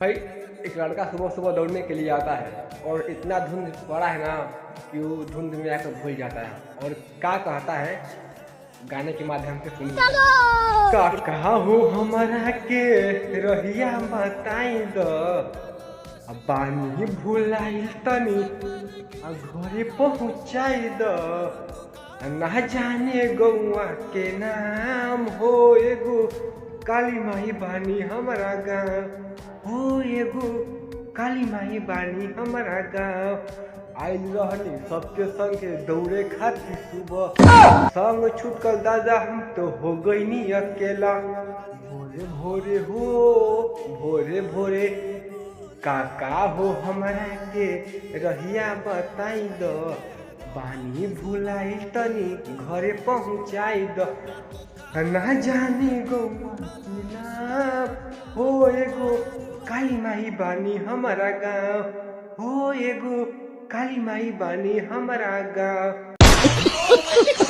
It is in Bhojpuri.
भाई एक लड़का सुबह सुबह दौड़ने के लिए आता है और इतना धुंध पड़ा है ना कि वो धुंध में आकर भूल जाता है और क्या कहता है गाने के माध्यम से सुनिए। का कहा हो हमारा के रहिया बताई दो पानी भुलाई तनी घरे पहुँचाई दो ना जाने गौआ के नाम हो एगो काली माई बानी हमारा गाँव हो एगो काली माई बानी हमारा गाँव आइल रहनी सबके संगे दौड़े खातिर सुबह संग छूटल दादा हम तो हो गईनी अकेला भोरे भोरे भोरे भोरे काका हो हमारा के रहिया बताई दो पानी भुलाई तनी घरे पहुँचाई दो ना जाने गौआ के नाम हो एगो काली माई बानी हमारा गाँव हो एगो काली माई बानी हमारा गाँव।